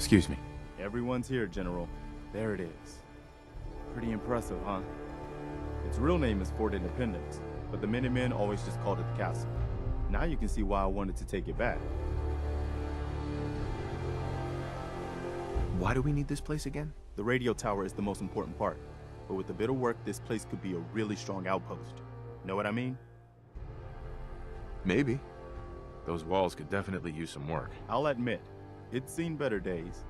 Excuse me. Everyone's here, General. There it is. Pretty impressive, huh? Its real name is Fort Independence, but the Minutemen always just called it the castle. Now you can see why I wanted to take it back. Why do we need this place again? The radio tower is the most important part, but with a bit of work, this place could be a really strong outpost. Know what I mean? Maybe. Those walls could definitely use some work. I'll admit, it's seen better days,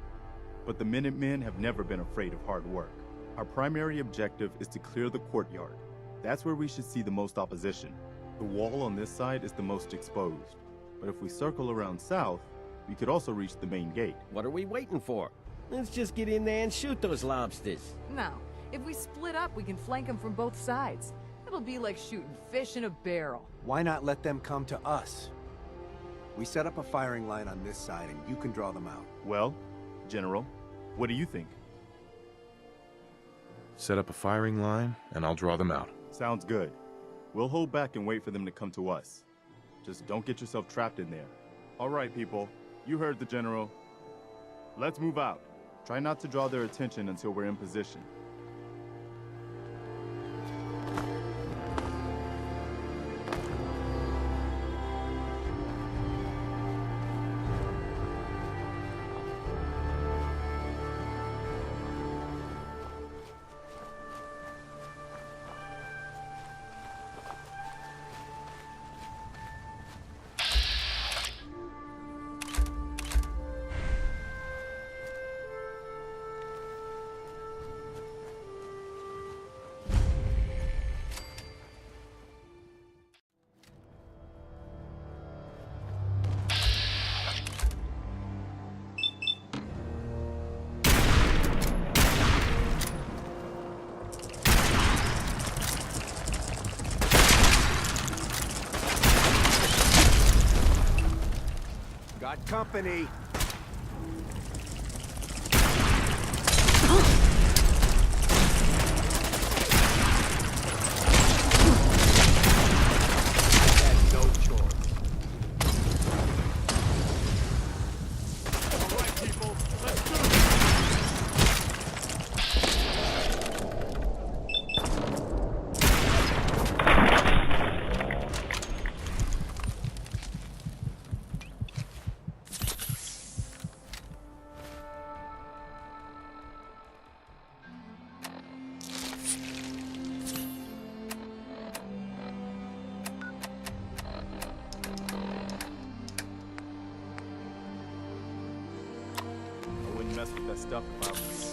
but the Minutemen have never been afraid of hard work. Our primary objective is to clear the courtyard. That's where we should see the most opposition. The wall on this side is the most exposed, but if we circle around south, we could also reach the main gate. What are we waiting for? Let's just get in there and shoot those lobsters. No. If we split up, we can flank them from both sides. It'll be like shooting fish in a barrel. Why not let them come to us? We set up a firing line on this side and you can draw them out. Well, General, what do you think? Set up a firing line, and I'll draw them out. Sounds good. We'll hold back and wait for them to come to us. Just don't get yourself trapped in there. All right, people. You heard the General. Let's move out. Try not to draw their attention until we're in position. Got company. Had no choice. All right, people. Let's do it. I wouldn't mess with that stuff if I was you.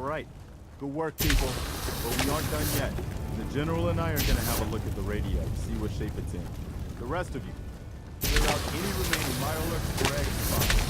All right. Good work, people. But we aren't done yet. The General and I are gonna have a look at the radio, see what shape it's in. The rest of you, clear out any remaining Mirelurks or eggs spots.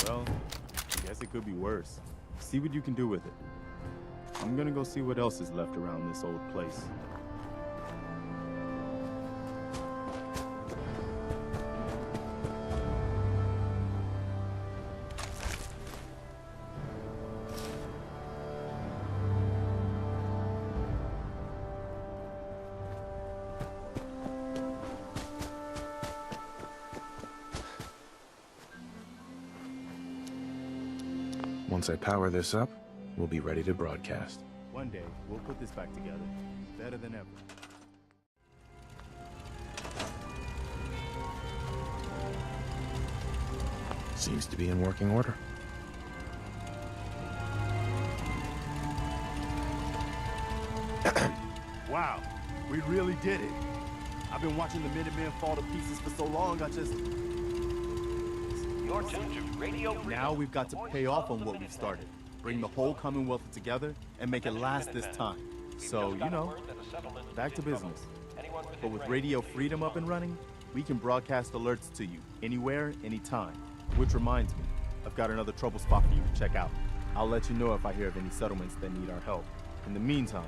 Well, I guess it could be worse. See what you can do with it. I'm gonna go see what else is left around this old place. Once I power this up, we'll be ready to broadcast. One day, we'll put this back together. Better than ever. Seems to be in working order. Wow, we really did it. I've been watching the Minutemen fall to pieces for so long, I just... You're tuned to Radio Free. Now we've got to pay off on what we've started. Bring the whole Commonwealth together and make it last this time. So, you know, back to business. But with Radio Freedom up and running, we can broadcast alerts to you anywhere, anytime. Which reminds me, I've got another trouble spot for you to check out. I'll let you know if I hear of any settlements that need our help. In the meantime,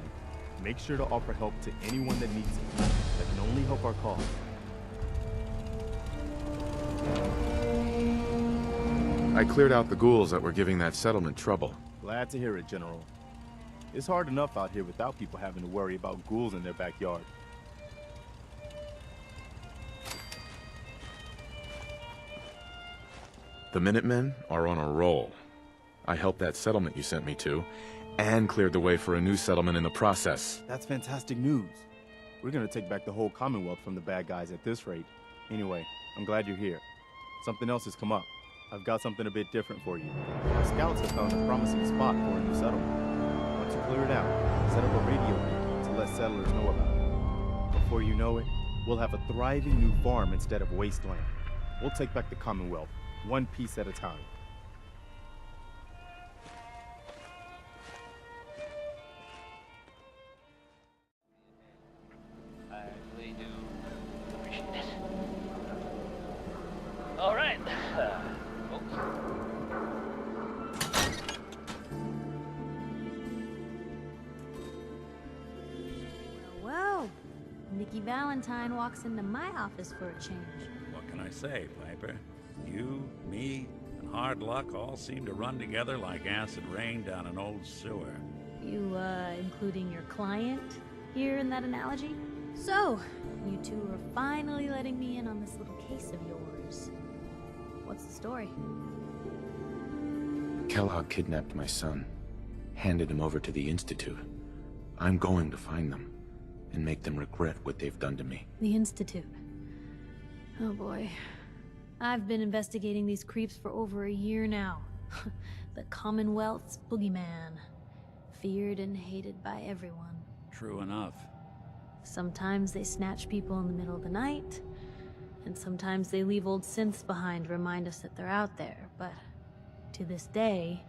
make sure to offer help to anyone that needs it. That can only help our cause. I cleared out the ghouls that were giving that settlement trouble. Glad to hear it, General. It's hard enough out here without people having to worry about ghouls in their backyard. The Minutemen are on a roll. I helped that settlement you sent me to, and cleared the way for a new settlement in the process. That's fantastic news. We're gonna take back the whole Commonwealth from the bad guys at this rate. Anyway, I'm glad you're here. Something else has come up. I've got something a bit different for you. Our scouts have found a promising spot for a new settlement. Once you clear it out, set up a radio beacon to let settlers know about it. Before you know it, we'll have a thriving new farm instead of wasteland. We'll take back the Commonwealth, one piece at a time. I really do appreciate it. All right, folks. Well, Nikki Valentine walks into my office for a change. What can I say, Piper? You, me, and hard luck all seem to run together like acid rain down an old sewer. You, including your client here in that analogy? So, you two are finally letting me in on this little case of yours. What's the story? Kellogg kidnapped my son, handed him over to the Institute. I'm going to find them, and make them regret what they've done to me. The Institute. Oh boy. I've been investigating these creeps for over a year now. The Commonwealth's boogeyman. Feared and hated by everyone. True enough. Sometimes they snatch people in the middle of the night, and sometimes they leave old synths behind to remind us that they're out there, but to this day,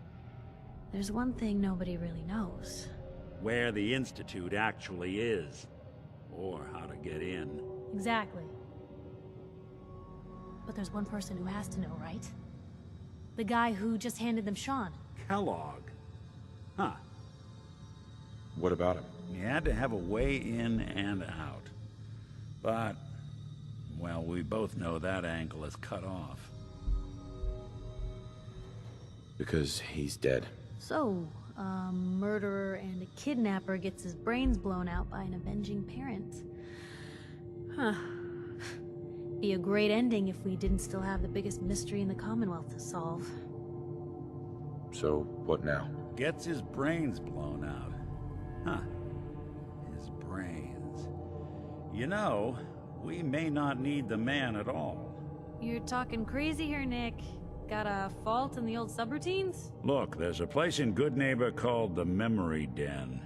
there's one thing nobody really knows. Where the Institute actually is. Or how to get in. Exactly. But there's one person who has to know, right? The guy who just handed them Sean. Kellogg. Huh. What about him? He had to have a way in and out. But, well, we both know that angle is cut off. Because he's dead. So, a murderer and a kidnapper gets his brains blown out by an avenging parent. Huh. Be a great ending if we didn't still have the biggest mystery in the Commonwealth to solve. So, what now? Gets his brains blown out. Huh. His brains. You know, we may not need the man at all. You're talking crazy here, Nick. Got a fault in the old subroutines? Look, there's a place in Good Neighbor called the Memory Den.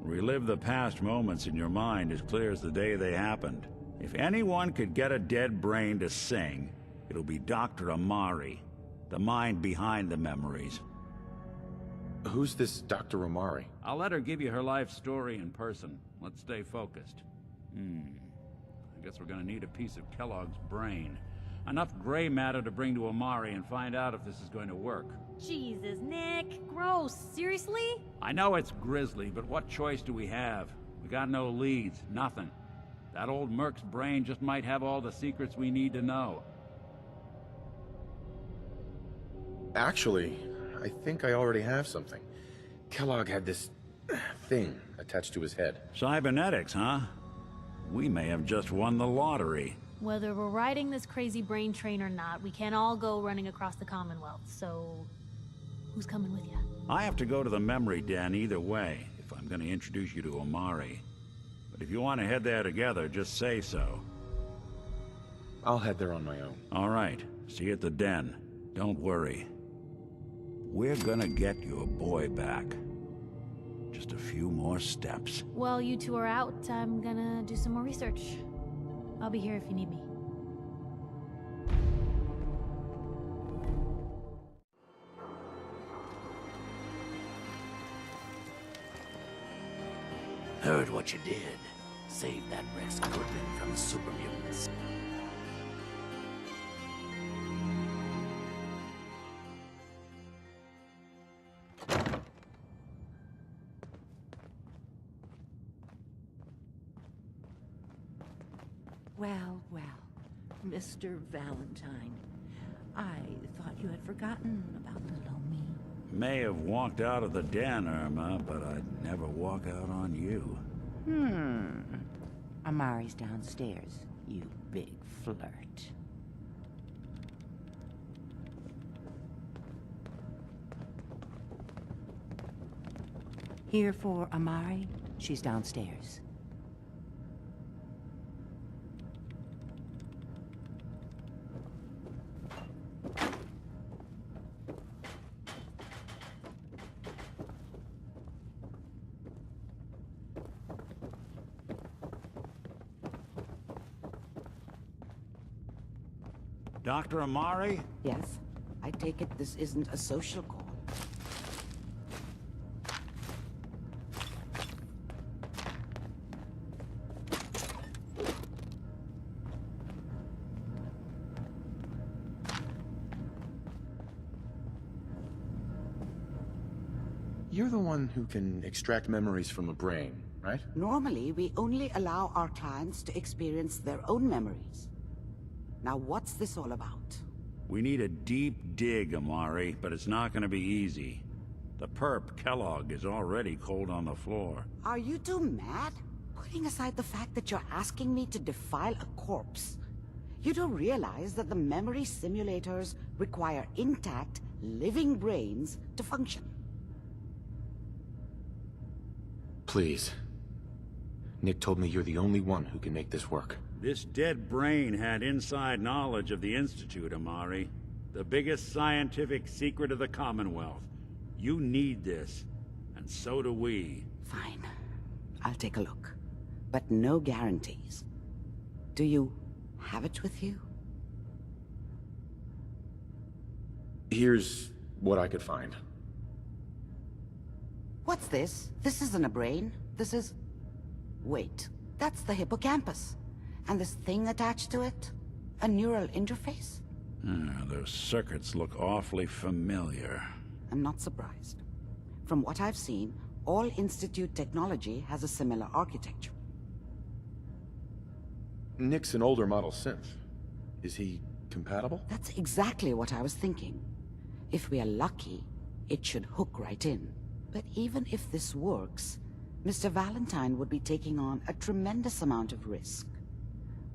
Relive the past moments in your mind as clear as the day they happened. If anyone could get a dead brain to sing, it'll be Dr. Amari, the mind behind the memories. Who's this Dr. Amari? I'll let her give you her life story in person. Let's stay focused. I guess we're gonna need a piece of Kellogg's brain. Enough gray matter to bring to Amari and find out if this is going to work. Jesus, Nick. Gross. Seriously? I know it's grisly, but what choice do we have? We got no leads, nothing. That old Merc's brain just might have all the secrets we need to know. Actually, I think I already have something. Kellogg had this thing attached to his head. Cybernetics, huh? We may have just won the lottery. Whether we're riding this crazy brain train or not, we can't all go running across the Commonwealth, so... who's coming with you? I have to go to the memory den either way, if I'm going to introduce you to Amari. But if you want to head there together, just say so. I'll head there on my own. All right. See you at the den. Don't worry. We're gonna get your boy back. Just a few more steps. While you two are out, I'm gonna do some more research. I'll be here if you need me. Heard what you did. Saved that Rex Goodman from the super mutants. Well, well, Mr. Valentine. I thought you had forgotten about little me. May have walked out of the den, Irma, but I'd never walk out on you. Amari's downstairs, you big flirt. Here for Amari? She's downstairs. Dr. Amari? Yes? I take it this isn't a social call. You're the one who can extract memories from a brain, right? Normally, we only allow our clients to experience their own memories. Now, what's this all about? We need a deep dig, Amari, but it's not gonna be easy. The perp, Kellogg, is already cold on the floor. Are you two mad? Putting aside the fact that you're asking me to defile a corpse, you don't realize that the memory simulators require intact, living brains to function. Please. Nick told me you're the only one who can make this work. This dead brain had inside knowledge of the Institute, Amari. The biggest scientific secret of the Commonwealth. You need this, and so do we. Fine. I'll take a look. But no guarantees. Do you have it with you? Here's what I could find. What's this? This isn't a brain. This is... Wait, that's the hippocampus. And this thing attached to it? A neural interface? Those circuits look awfully familiar. I'm not surprised. From what I've seen, all Institute technology has a similar architecture. Nick's an older model synth. Is he compatible? That's exactly what I was thinking. If we are lucky, it should hook right in. But even if this works, Mr. Valentine would be taking on a tremendous amount of risk.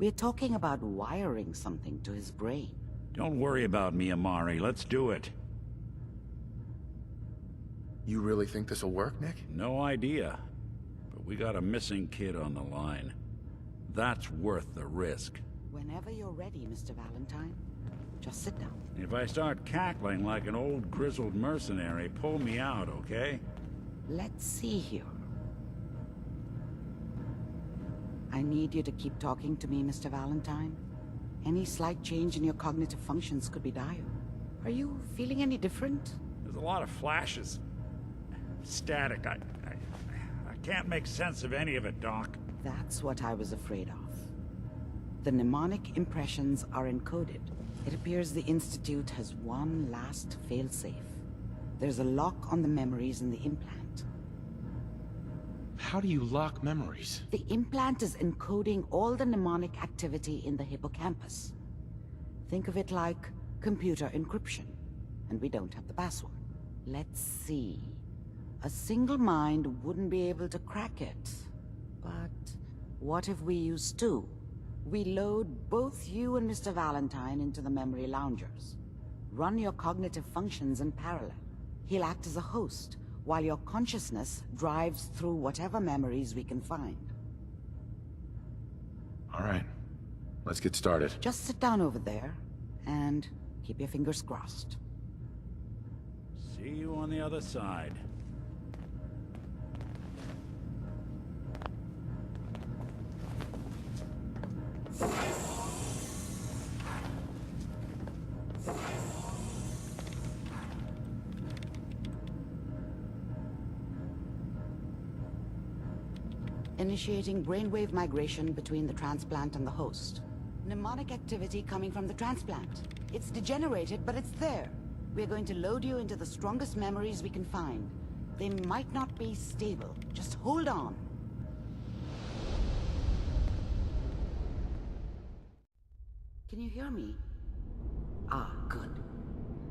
We're talking about wiring something to his brain. Don't worry about me, Amari. Let's do it. You really think this'll work, Nick? No idea. But we got a missing kid on the line. That's worth the risk. Whenever you're ready, Mr. Valentine. Just sit down. If I start cackling like an old grizzled mercenary, pull me out, okay? Let's see here. I need you to keep talking to me, Mr. Valentine. Any slight change in your cognitive functions could be dire. Are you feeling any different? There's a lot of flashes. Static. I can't make sense of any of it, Doc. That's what I was afraid of. The mnemonic impressions are encoded. It appears the Institute has one last failsafe. There's a lock on the memories in the implant. How do you lock memories? The implant is encoding all the mnemonic activity in the hippocampus. Think of it like computer encryption, and we don't have the password. Let's see. A single mind wouldn't be able to crack it. But what if we use two? We load both you and Mr. Valentine into the memory loungers. Run your cognitive functions in parallel. He'll act as a host, while your consciousness drives through whatever memories we can find. All right, let's get started. Just sit down over there, and keep your fingers crossed. See you on the other side. Initiating brainwave migration between the transplant and the host. Mnemonic activity coming from the transplant. It's degenerated, but it's there. We're going to load you into the strongest memories we can find. They might not be stable. Just hold on. Can you hear me? Ah, good.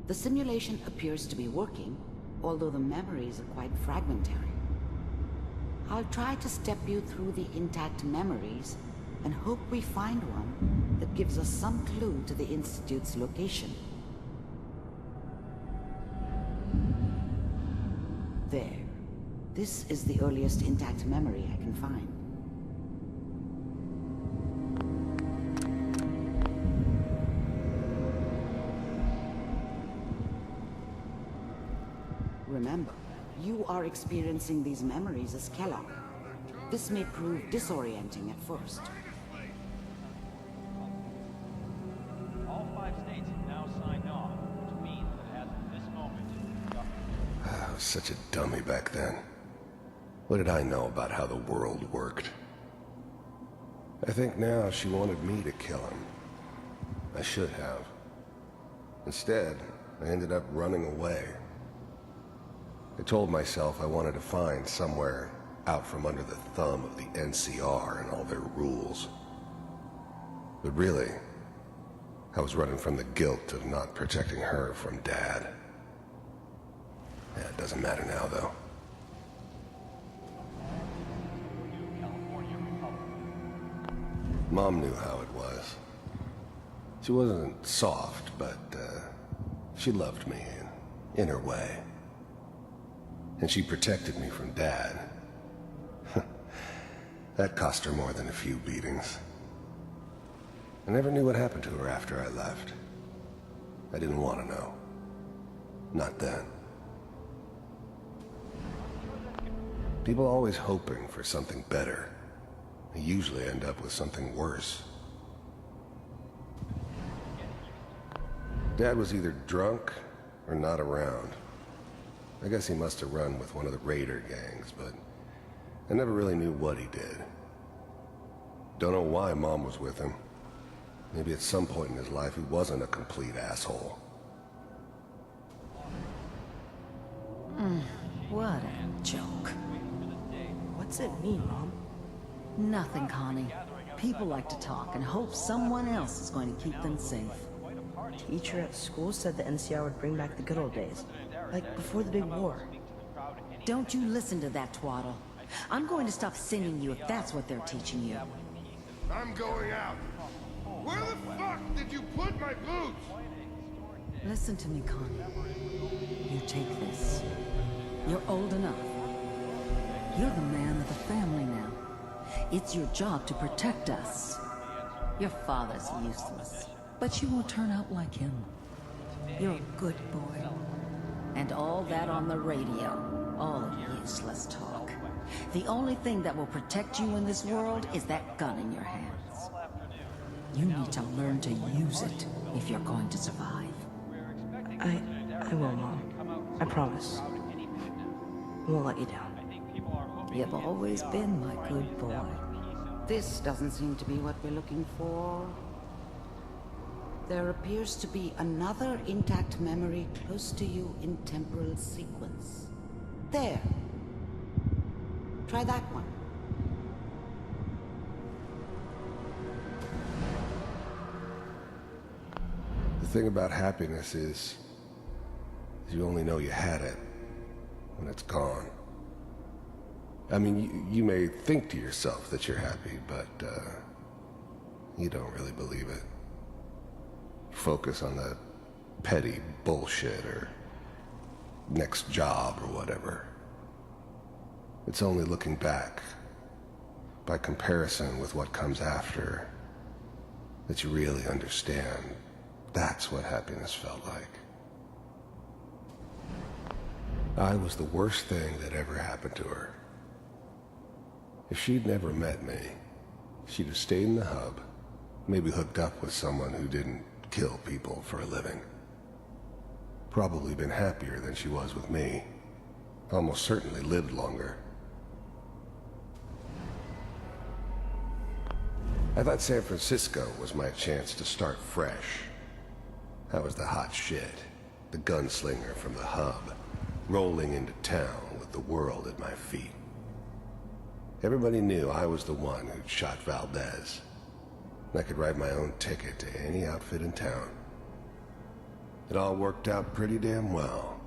The simulation appears to be working, although the memories are quite fragmentary. I'll try to step you through the intact memories and hope we find one that gives us some clue to the Institute's location. There. This is the earliest intact memory I can find. Remember, you are experiencing these memories as Kellogg. This may prove disorienting at first. All 5 states have now signed on, which means that as of this moment, I was such a dummy back then. What did I know about how the world worked? I think now she wanted me to kill him. I should have. Instead, I ended up running away. I told myself I wanted to find somewhere out from under the thumb of the NCR and all their rules. But really, I was running from the guilt of not protecting her from Dad. Yeah, it doesn't matter now, though. Mom knew how it was. She wasn't soft, but she loved me in her way. And she protected me from Dad. That cost her more than a few beatings. I never knew what happened to her after I left. I didn't want to know. Not then. People are always hoping for something better. They usually end up with something worse. Dad was either drunk or not around. I guess he must have run with one of the raider gangs, but I never really knew what he did. Don't know why Mom was with him. Maybe at some point in his life he wasn't a complete asshole. What a joke. What's it mean, Mom? Nothing, Connie. People like to talk and hope someone else is going to keep them safe. Teacher at school said the NCR would bring back the good old days. Like before the big war. Don't you listen to that twaddle. I'm going to stop singing you if that's what they're teaching you. I'm going out. Where the fuck did you put my boots? Listen to me, Connie. You take this. You're old enough. You're the man of the family now. It's your job to protect us. Your father's useless, but you won't turn out like him. You're a good boy. And all that on the radio, all useless talk. The only thing that will protect you in this world is that gun in your hands. You need to learn to use it if you're going to survive. I will, Mom. I promise. I won't let you down. You've always been my good boy. This doesn't seem to be what we're looking for. There appears to be another intact memory close to you in temporal sequence. There. Try that one. The thing about happiness is you only know you had it when it's gone. I mean, you may think to yourself that you're happy, but you don't really believe it. Focus on that petty bullshit or next job or whatever. It's only looking back, by comparison with what comes after, that you really understand that's what happiness felt like. I was the worst thing that ever happened to her. If she'd never met me, she'd have stayed in the hub, maybe hooked up with someone who didn't kill people for a living. Probably been happier than she was with me. Almost certainly lived longer. I thought San Francisco was my chance to start fresh. I was the hot shit, the gunslinger from the hub, rolling into town with the world at my feet. Everybody knew I was the one who'd shot Valdez. I could write my own ticket to any outfit in town. It all worked out pretty damn well.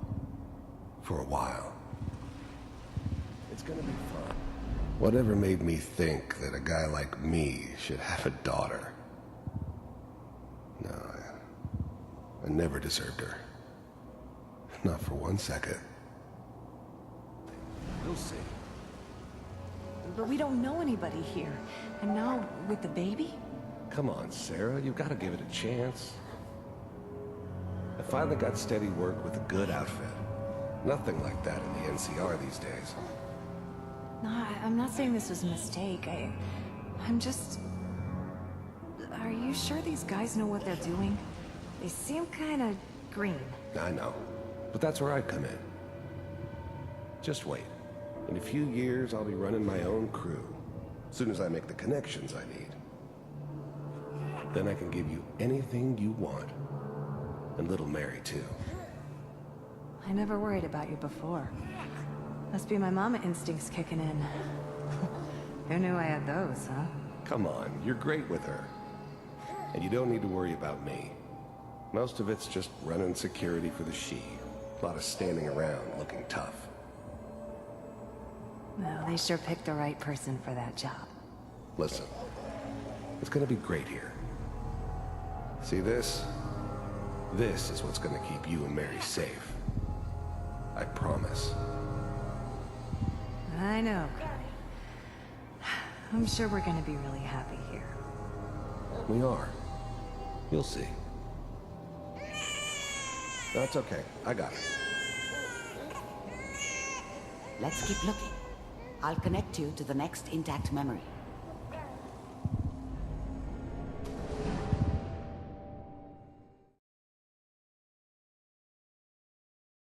For a while. It's gonna be fun. Whatever made me think that a guy like me should have a daughter? No, I never deserved her. Not for 1 second. We'll see. But we don't know anybody here. And now, with the baby? Come on, Sarah, you've got to give it a chance. I finally got steady work with a good outfit. Nothing like that in the NCR these days. No, I'm not saying this was a mistake. I'm just... Are you sure these guys know what they're doing? They seem kind of green. I know, but that's where I come in. Just wait. In a few years, I'll be running my own crew. As soon as I make the connections I need. Then I can give you anything you want. And little Mary, too. I never worried about you before. Must be my mama instincts kicking in. Who knew I had those, huh? Come on, you're great with her. And you don't need to worry about me. Most of it's just running security for the she. A lot of standing around looking tough. Well, they sure picked the right person for that job. Listen, it's gonna be great here. See this? This is what's gonna keep you and Mary safe. I promise. I know, Connie. I'm sure we're gonna be really happy here. We are. You'll see. That's okay. I got it. Let's keep looking. I'll connect you to the next intact memory.